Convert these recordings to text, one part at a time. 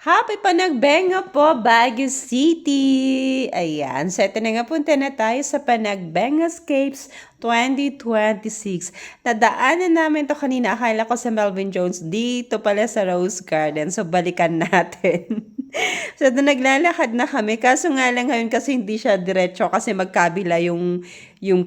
Happy Panagbenga po, Baguio City! Ayan, so ito na nga punta na tayo sa Panagbengascapes 2026. Nadaanan namin to kanina, akala ko sa Melvin Jones, dito pala sa Rose Garden. So balikan natin. So doon naglalakad na kami, kaso nga lang ngayon kasi hindi siya diretso kasi magkabila yung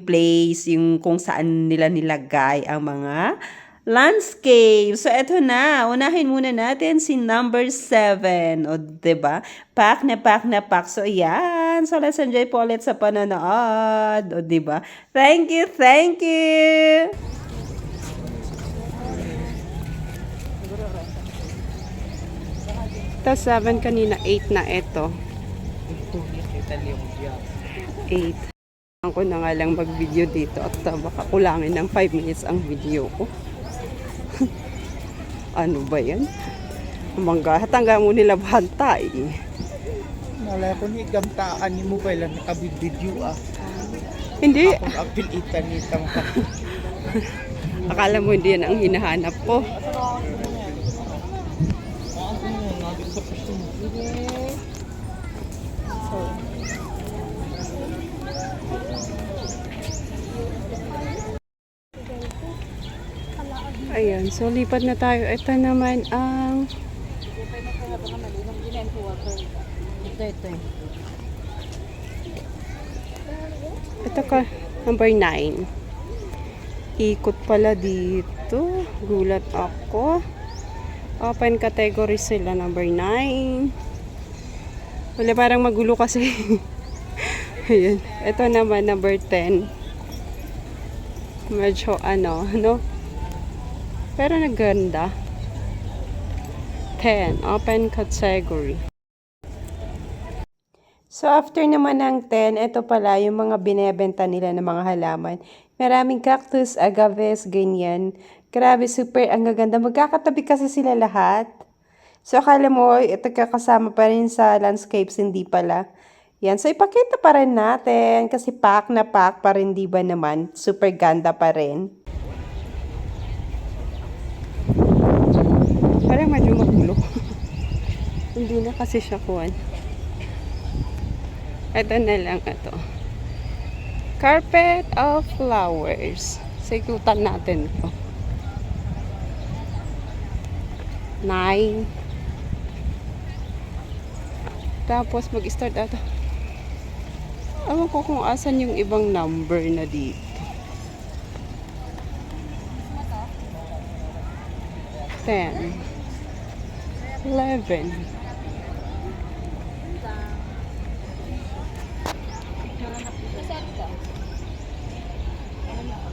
place, yung kung saan nila nilagay ang mga landscape. So, eto na. Unahin muna natin si number 7. O, diba? Pack na pack na pack. So, ayan. So, let's enjoy po ulit sa panonood. O, diba? Thank you, thank you! Tapos 7 kanina, 8 na ito. 8. Ako na nga lang mag-video dito at baka kulangin ng 5 minutes ang video ko. Ano ba yan? Mangga, hatangga mo nila bantay. Malay ko ni gamtaan ni mo kailan nakabidyo Hindi. Akong apilitan ni tangka. Akala mo hindi yan ang hinahanap ko. Ayan, so lipat na tayo. Ito naman ang ito ka, number 9. Ikot pala dito. Gulat ako. Open category sila, number 9. Wala, parang magulo kasi. Ayan. Ito naman, number 10. Medyo no? Pero naganda. 10. Open category. So, after naman ng 10, ito pala yung mga binebenta nila ng mga halaman. Maraming cactus, agaves, ganyan. Grabe, super ang gaganda. Magkakatabi kasi sila lahat. So, akala mo, ito kakasama pa rin sa landscapes, hindi pala. Yan, so ipakita pa rin natin kasi pack na pack pa rin, di ba naman? Super ganda pa rin. Parang medyo magulo. Hindi na kasi siya kuwan. Ito na lang ito. Carpet of flowers. Sikutan natin ito. 9. Tapos mag-start ito. Alam ko kung asan yung ibang number na dito. 10. 11.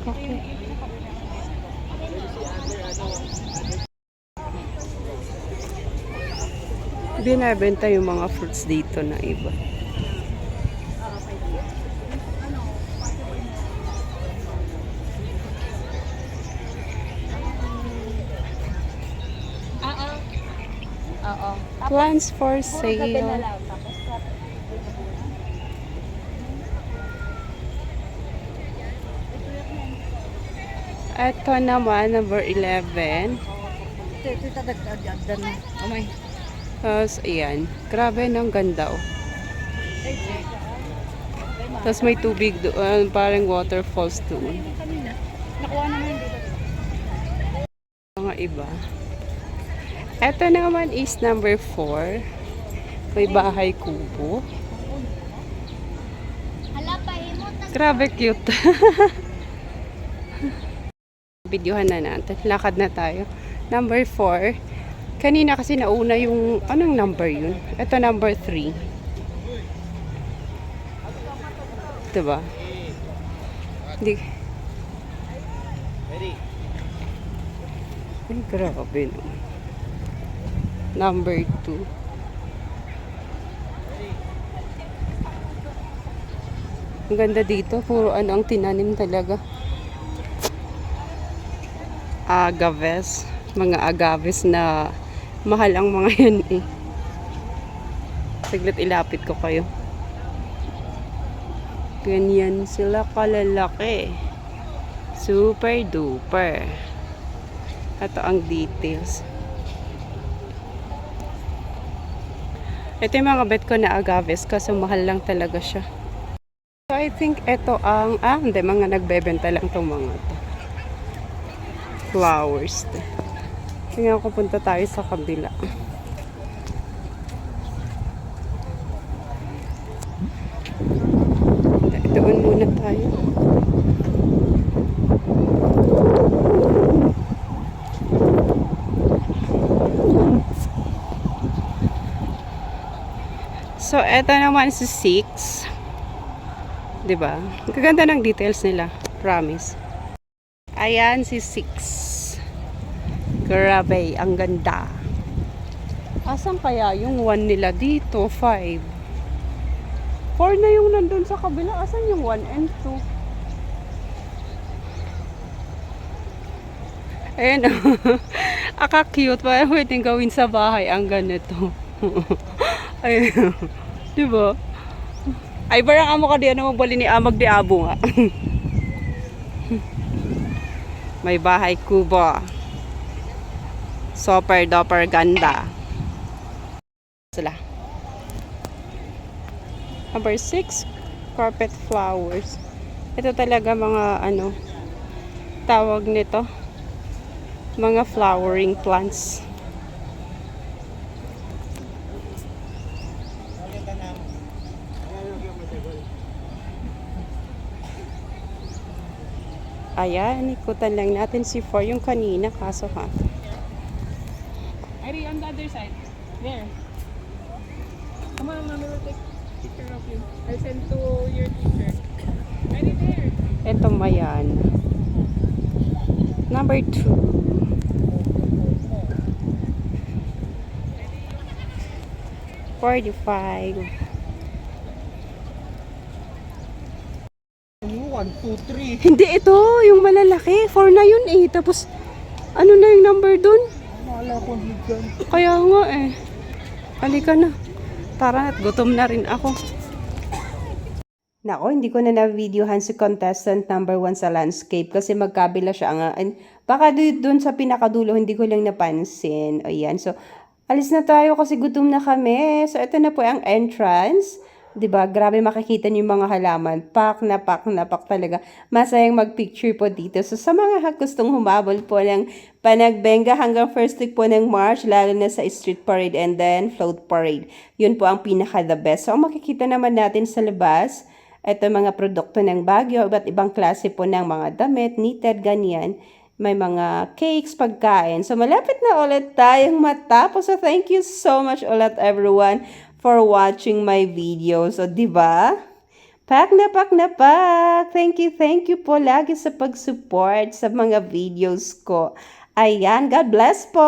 Okay. Binabenta yung mga fruits dito na iba. Oo. Plants for sale. Ito naman, number 11. Ito dagdag na. Amay. Tapos, ayan. Grabe, ng ganda, oh. Tapos may tubig doon, parang waterfalls doon. Nakuha naman dito. Mga iba. Ito naman is number 4. May bahay kubo. Hala pa mo. Grabe, cute. Videohan na natin. Lakad na tayo. Number 4. Kanina kasi nauna yung, anong number yun? Ito number 3. Diba? Hindi. Ay, grabe no. Number 2. Ang ganda dito. Puro ano ang tinanim talaga. Agaves. Mga agaves na mahal ang mga yan eh. Saglit ilapit ko kayo. Ganyan sila kalalaki. Super duper. Ito ang details. Ito yung mga bet ko na agaves kasi mahal lang talaga siya. So I think ito ang, hindi, mga nagbebenta lang itong mga to. Flowers. Tingnan ko, punta tayo sa kabila. Doon muna tayo. So, eto naman si 6. 'Di ba? Kaganda ng details nila. Promise. Ayan si 6. Grabe, ang ganda. Asan kaya yung 1 nila dito? 5. 4 na yung nandun sa kabila. Asan yung 1 and 2? Ayan. Aka-cute. Parang pwedeng gawin sa bahay ang ganito. Ayun. Diba? Ay, barang amo ka diyan na magbali ni Amag di Abo nga. May bahay kubo. Super duper ganda. Sila. Number 6, carpet flowers. Ito talaga mga tawag nito. Mga flowering plants. Ayan, ikutan lang natin si 4 yung kanina, kaso ha. Ari, on the other side. There. Come on, Mommy will take picture of you. I'll send to your teacher. Ari, there. Ito mayan. Number 2. $45. 1, 2, 3. Hindi ito, yung malalaki. 4 na yun eh. Tapos, ano na yung number dun? Wala ko higgan. Kaya nga eh. Halika na. Tara at gutom na rin ako. Nako, hindi ko na na-videohan si contestant number 1 sa landscape kasi magkabila siya nga. Baka doon sa pinakadulo, hindi ko lang napansin. Ayan, so alis na tayo kasi gutom na kami. So ito na po ang entrance. 'Di ba? Grabe makikita niyo yung mga halaman. Pak na pak talaga. Masayang mag-picture po dito. So sa mga gustong humabol po ng Panagbenga hanggang first week po ng March, lalo na sa street parade and then float parade. Yun po ang pinaka the best. So ang makikita naman natin sa labas, ito mga produkto ng Baguio, iba't ibang klase po ng mga damit, knitted, ganyan. May mga cakes, pagkain. So malapit na ulit tayong matapos. So thank you so much ulit everyone for watching my video. So, di ba? Pak na pak. Thank you po lagi sa pag-support sa mga videos ko. Ayan, God bless po!